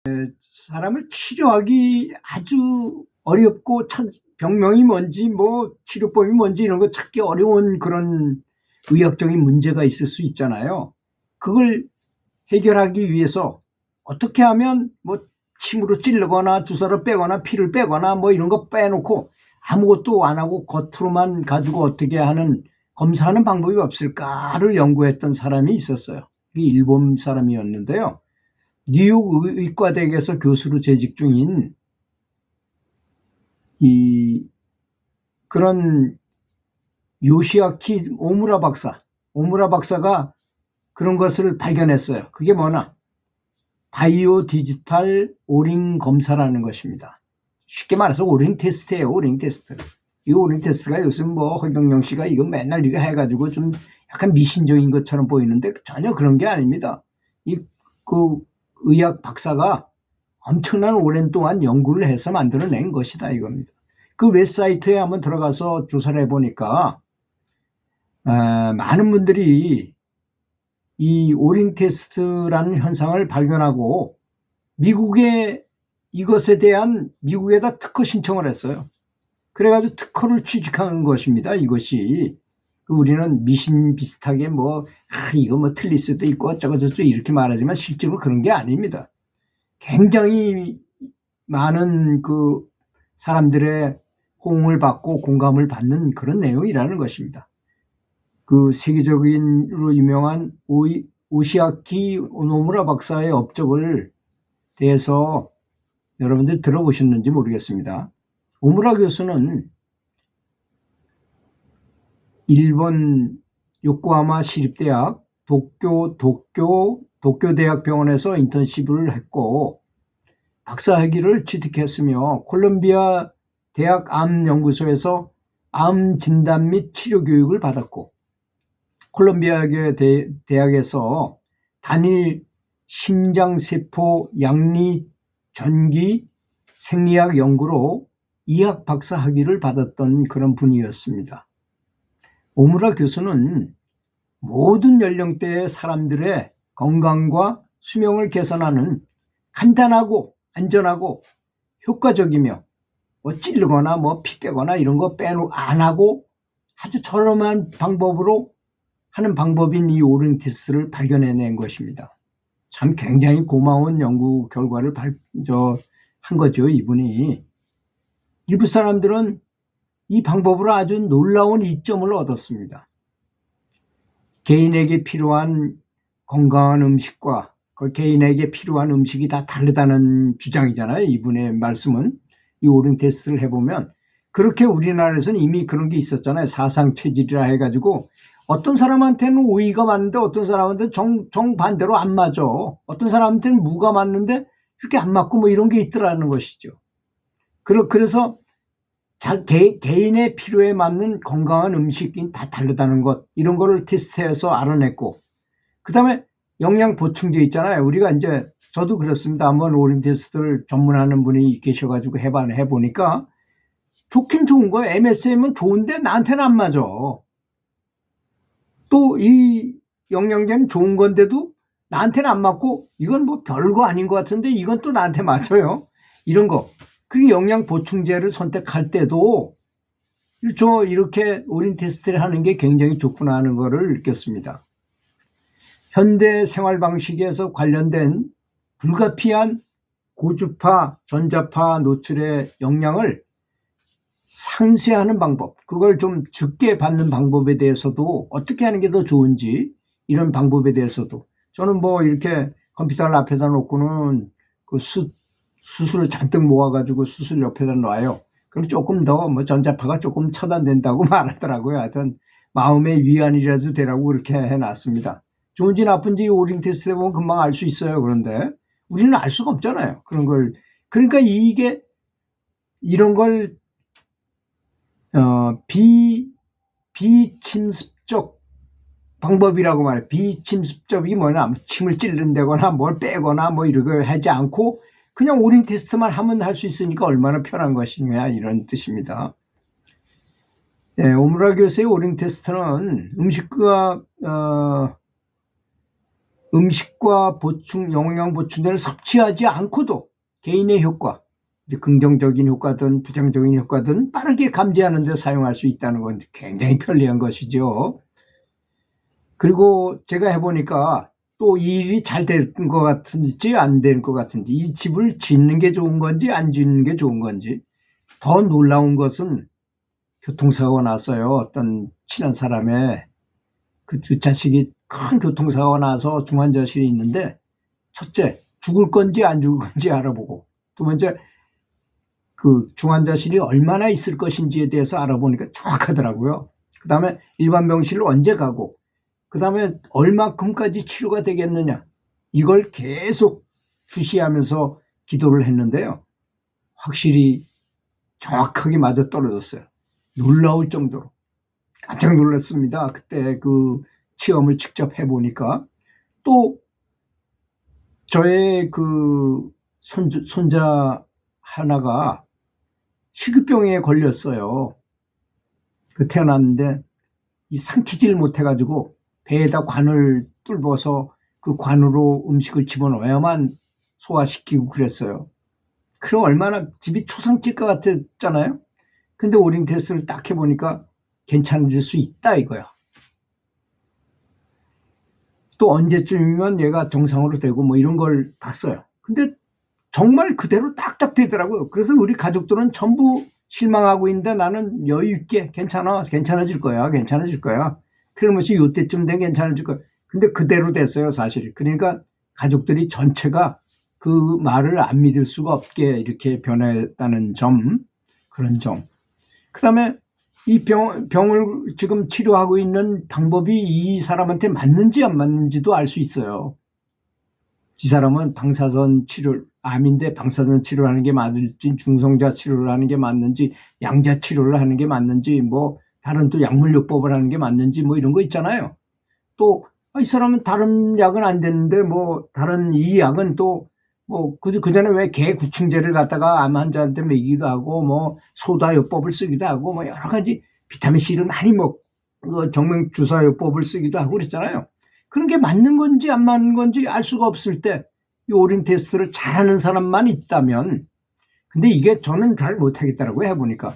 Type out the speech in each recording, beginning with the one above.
사람을 치료하기 아주 어렵고 병명이 뭔지 뭐 치료법이 뭔지 이런 거 찾기 어려운 그런 의학적인 문제가 있을 수 있잖아요. 그걸 해결하기 위해서 어떻게 하면 뭐 침으로 찌르거나 주사를 빼거나 피를 빼거나 뭐 이런 거 빼놓고 아무것도 안 하고 겉으로만 가지고 어떻게 하는 검사하는 방법이 없을까를 연구했던 사람이 있었어요. 그게 일본 사람이었는데요. 뉴욕 의과대학에서 교수로 재직 중인 그런 요시아키 오무라 박사가 그런 것을 발견했어요. 그게 뭐냐? 바이오 디지털 오링 검사라는 것입니다. 쉽게 말해서 오링 테스트예요. 오링 테스트. 이 오링 테스트가 요즘 뭐 허경영 씨가 이거 맨날 이거 해가지고 좀 약간 미신적인 것처럼 보이는데 전혀 그런 게 아닙니다. 그 의학 박사가 엄청난 오랜 동안 연구를 해서 만들어낸 것이다 이겁니다. 그 웹사이트에 한번 들어가서 조사를 해보니까 많은 분들이 이 오링 테스트라는 현상을 발견하고 미국에 이것에 대한 미국에다 특허 신청을 했어요. 그래가지고 특허를 취득한 것입니다. 이것이 우리는 미신 비슷하게 이거 뭐 틀릴 수도 있고 어쩌고저쩌고 이렇게 말하지만 실제로 그런 게 아닙니다. 굉장히 많은 그 사람들의 호응을 받고 공감을 받는 그런 내용이라는 것입니다. 그 세계적으로 유명한 오시아키 오노무라 박사의 업적을 대해서 여러분들 들어보셨는지 모르겠습니다. 오무라 교수는 일본 요코하마 시립대학 도쿄대학병원에서 인턴십을 했고 박사학위를 취득했으며 콜롬비아 대학 암연구소에서 암 진단 및 치료 교육을 받았고 콜롬비아 대학에서 단일 심장세포 양리 전기 생리학 연구로 이학 박사 학위를 받았던 그런 분이었습니다. 오무라 교수는 모든 연령대의 사람들의 건강과 수명을 개선하는 간단하고 안전하고 효과적이며 찌르거나 피 빼거나 이런 거 안 하고 아주 저렴한 방법으로 하는 방법인 이 오링 테스트를 발견해낸 것입니다. 참 굉장히 고마운 연구 결과를 한 거죠, 이분이. 일부 사람들은 이 방법으로 아주 놀라운 이점을 얻었습니다. 개인에게 필요한 건강한 음식과 그 개인에게 필요한 음식이 다 다르다는 주장이잖아요. 이분의 말씀은. 이 오링 테스트를 해보면 그렇게 우리나라에서는 이미 그런 게 있었잖아요. 사상체질이라 해가지고 어떤 사람한테는 오이가 맞는데 어떤 사람한테는 정반대로 안 맞아. 어떤 사람한테는 무가 맞는데 이렇게 안 맞고 뭐 이런 게 있더라는 것이죠. 그래서 개인의 필요에 맞는 건강한 음식이 다 다르다는 것, 이런 거를 테스트해서 알아냈고, 그 다음에 영양 보충제 있잖아요. 우리가 이제 저도 그렇습니다. 한번 오링 테스트를 전문하는 분이 계셔가지고 해보니까 좋긴 좋은 거예요. MSM은 좋은데 나한테는 안 맞아. 또 이 영양제는 좋은 건데도 나한테는 안 맞고 이건 뭐 별거 아닌 것 같은데 이건 또 나한테 맞아요. 이런 거. 그리고 영양 보충제를 선택할 때도 이렇게 오링 테스트를 하는 게 굉장히 좋구나 하는 거를 느꼈습니다. 현대 생활 방식에서 관련된 불가피한 고주파, 전자파 노출의 영향을 상쇄하는 방법, 그걸 좀 적게 받는 방법에 대해서도 어떻게 하는 게 더 좋은지, 이런 방법에 대해서도 저는 이렇게 컴퓨터를 앞에다 놓고는 그 수술을 잔뜩 모아가지고 수술 옆에다 놔요. 그럼 조금 더 전자파가 조금 차단된다고 말하더라고요. 하여튼 마음의 위안이라도 되라고 그렇게 해놨습니다. 좋은지 나쁜지 오링 테스트 해보면 금방 알 수 있어요. 그런데 우리는 알 수가 없잖아요. 그런 걸. 그러니까 이런 걸 비침습적 방법이라고 말해요. 비침습적이 뭐냐, 침을 찔른다거나 뭘 빼거나 이렇게 하지 않고 그냥 오링 테스트만 하면 할 수 있으니까 얼마나 편한 것이냐, 이런 뜻입니다. 네, 오무라 교수의 오링 테스트는 음식과 음식과 영양 보충제를 섭취하지 않고도 개인의 효과, 이제 긍정적인 효과든 부정적인 효과든 빠르게 감지하는 데 사용할 수 있다는 건 굉장히 편리한 것이죠. 그리고 제가 해보니까 또 이 일이 잘 된 것 같은지 안 된 것 같은지, 이 집을 짓는 게 좋은 건지 안 짓는 게 좋은 건지. 더 놀라운 것은 교통사고가 났어요. 어떤 친한 사람의 그 두 자식이 큰 교통사고가 나서 중환자실에 있는데, 첫째, 죽을 건지 안 죽을 건지 알아보고, 두 번째, 그 중환자실이 얼마나 있을 것인지에 대해서 알아보니까 정확하더라고요. 그 다음에 일반 병실로 언제 가고, 그 다음에 얼마큼까지 치료가 되겠느냐, 이걸 계속 주시하면서 기도를 했는데요. 확실히 정확하게 맞아떨어졌어요. 놀라울 정도로. 깜짝 놀랐습니다. 그때 그 체험을 직접 해보니까. 또 저의 그 손자 하나가 식유병에 걸렸어요. 그 태어났는데 이 삼키질 못해가지고 배에다 관을 뚫어서 그 관으로 음식을 집어넣어야만 소화시키고 그랬어요. 그럼 얼마나 집이 초상집 것 같았잖아요. 근데 오링 테스트를 딱 해보니까 괜찮아질 수 있다 이거야. 또 언제쯤이면 얘가 정상으로 되고 뭐 이런 걸 봤어요. 근데 정말 그대로 딱딱 되더라고요. 그래서 우리 가족들은 전부 실망하고 있는데 나는 여유 있게 괜찮아질 거야. 틀림없이 요때쯤 되면 괜찮아질 거야. 근데 그대로 됐어요, 사실. 그러니까 가족들이 전체가 그 말을 안 믿을 수가 없게 이렇게 변했다는 점, 그런 점. 그 다음에 이 병을 지금 치료하고 있는 방법이 이 사람한테 맞는지 안 맞는지도 알 수 있어요. 이 사람은 방사선 치료, 암인데 방사선 치료를 하는 게 맞을지, 중성자 치료를 하는 게 맞는지, 양자 치료를 하는 게 맞는지, 뭐 다른 또 약물요법을 하는 게 맞는지 뭐 이런 거 있잖아요. 또 이 사람은 다른 약은 안 됐는데 뭐 다른 이 약은 또 뭐 그 전에 왜 개 구충제를 갖다가 암 환자한테 먹이기도 하고 뭐 소다요법을 쓰기도 하고 뭐 여러 가지 비타민 C를 많이 정맥 주사요법을 쓰기도 하고 그랬잖아요. 그런 게 맞는 건지 안 맞는 건지 알 수가 없을 때 이 오린 테스트를 잘하는 사람만 있다면, 근데 이게 저는 잘 못하겠더라고요. 해보니까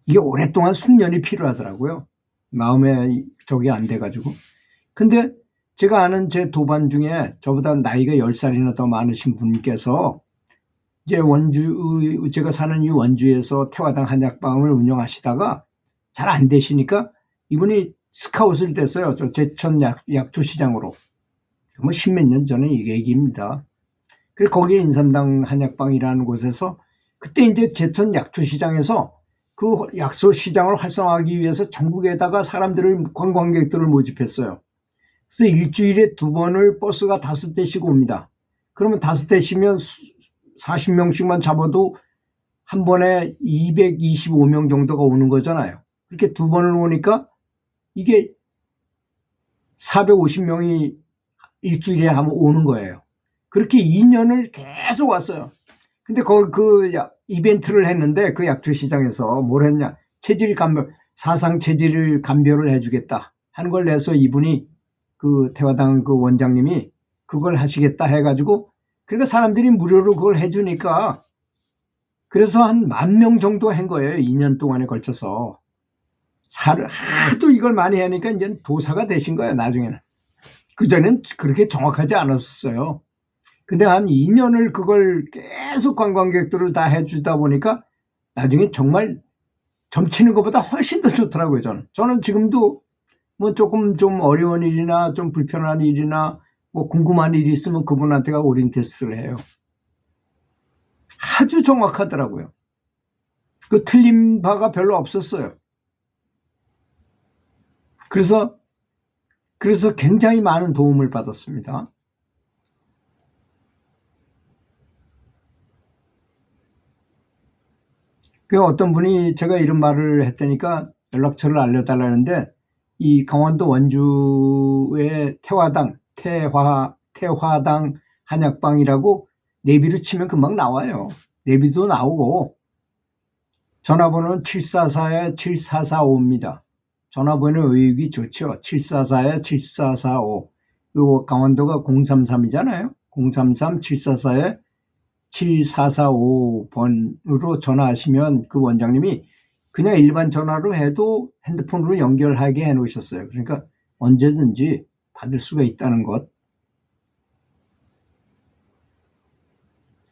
이게 오랫동안 숙련이 필요하더라고요. 마음에 저게 안 돼가지고. 근데 제가 아는 제 도반 중에 저보다 나이가 10살이나 더 많으신 분께서 이제 제가 사는 이 원주에서 태화당 한약방을 운영하시다가 잘 안 되시니까 이분이 스카웃을 뗐어요. 저 제천 약초시장으로. 뭐 십몇 년 전에 이 얘기입니다. 그래서 거기에 인삼당 한약방이라는 곳에서 그때 이제 제천 약초시장에서 그 약초시장을 활성화하기 위해서 전국에다가 관광객들을 모집했어요. 그래서 일주일에 2번을 버스가 5대씩 옵니다. 그러면 5대시면 40명씩만 잡아도 한 번에 225명 정도가 오는 거잖아요. 그렇게 2번을 오니까 이게 450명이 일주일에 하면 오는 거예요. 그렇게 2년을 계속 왔어요. 근데 그 이벤트를 했는데 그 약초시장에서 뭘 했냐. 사상 체질 감별을 해주겠다 하는 걸 내서 이분이 그 태화당 그 원장님이 그걸 하시겠다 해가지고, 그러니까 사람들이 무료로 그걸 해주니까 그래서 한 10,000명 정도 한 거예요. 2년 동안에 걸쳐서. 하도 이걸 많이 하니까 이제 도사가 되신 거예요. 나중에는. 그전엔 그렇게 정확하지 않았어요. 근데 한 2년을 그걸 계속 관광객들을 다 해주다 보니까 나중에 정말 점치는 것보다 훨씬 더 좋더라고요. 저는 지금도 뭐 조금 좀 어려운 일이나 좀 불편한 일이나 뭐 궁금한 일이 있으면 그분한테가 오린 테스트를 해요. 아주 정확하더라고요. 그 틀린 바가 별로 없었어요. 그래서 굉장히 많은 도움을 받았습니다. 그 어떤 분이 제가 이런 말을 했다니까 연락처를 알려달라는데, 이 강원도 원주의 태화당 한약방이라고 내비로 치면 금방 나와요. 내비도 나오고 전화번호는 744-7445입니다. 전화번호 의혹이 좋죠. 744-7445. 그 강원도가 033이잖아요. 033-744-7445번으로 전화하시면 그 원장님이 그냥 일반 전화로 해도 핸드폰으로 연결하게 해 놓으셨어요. 그러니까 언제든지 받을 수가 있다는 것.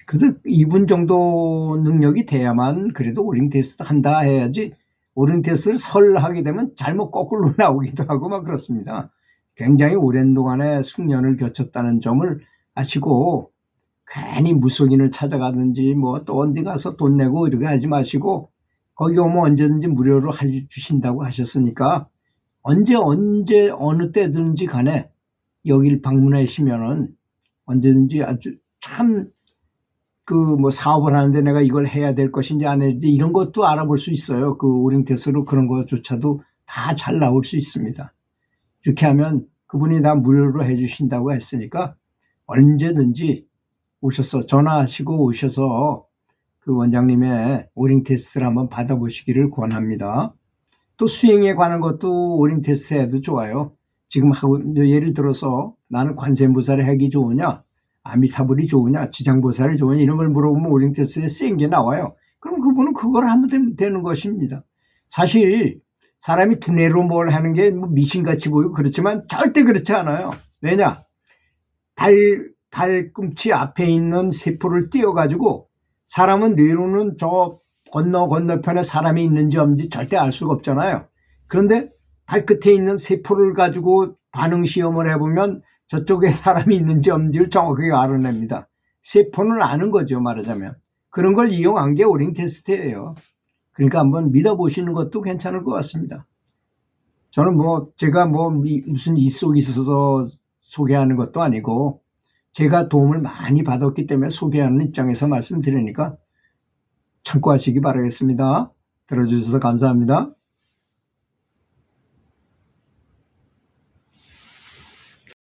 그래서 이분 정도 능력이 돼야만 그래도 오링 테스트 한다 해야지, 오링 테스트를 설 하게 되면 잘못 거꾸로 나오기도 하고 막 그렇습니다. 굉장히 오랜 동안에 숙련을 겨쳤다는 점을 아시고 괜히 무속인을 찾아가든지 뭐 또 어디 가서 돈 내고 이렇게 하지 마시고, 거기 오면 언제든지 무료로 해주신다고 하셨으니까 언제 어느 때든지 간에 여길 방문하시면은 언제든지 아주 참 그 뭐 사업을 하는데 내가 이걸 해야 될 것인지 안 해야 될지 이런 것도 알아볼 수 있어요. 그 오링 테스트로 그런 것조차도 다 잘 나올 수 있습니다. 이렇게 하면 그분이 다 무료로 해주신다고 했으니까 언제든지 오셔서 전화하시고 오셔서 그 원장님의 오링 테스트를 한번 받아보시기를 권합니다. 또 수행에 관한 것도 오링 테스트 해도 좋아요. 지금 하고 예를 들어서 나는 관세음보살의 핵이 좋으냐, 아미타불이 좋으냐, 지장보살이 좋으냐 이런 걸 물어보면 오링 테스트에 센 게 나와요. 그럼 그분은 그걸 하면 되는 것입니다. 사실 사람이 두뇌로 뭘 하는 게 뭐 미신같이 보이고 그렇지만 절대 그렇지 않아요. 왜냐? 발꿈치 앞에 있는 세포를 띄어가지고 사람은 뇌로는 저 건너편에 사람이 있는지 없는지 절대 알 수가 없잖아요. 그런데 발끝에 있는 세포를 가지고 반응 시험을 해보면 저쪽에 사람이 있는지 없는지를 정확하게 알아냅니다. 세포는 아는 거죠, 말하자면. 그런 걸 이용한 게 오링 테스트예요. 그러니까 한번 믿어보시는 것도 괜찮을 것 같습니다. 저는 뭐 제가 뭐 무슨 이속이 있어서 소개하는 것도 아니고 제가 도움을 많이 받았기 때문에 소개하는 입장에서 말씀드리니까 참고하시기 바라겠습니다. 들어주셔서 감사합니다.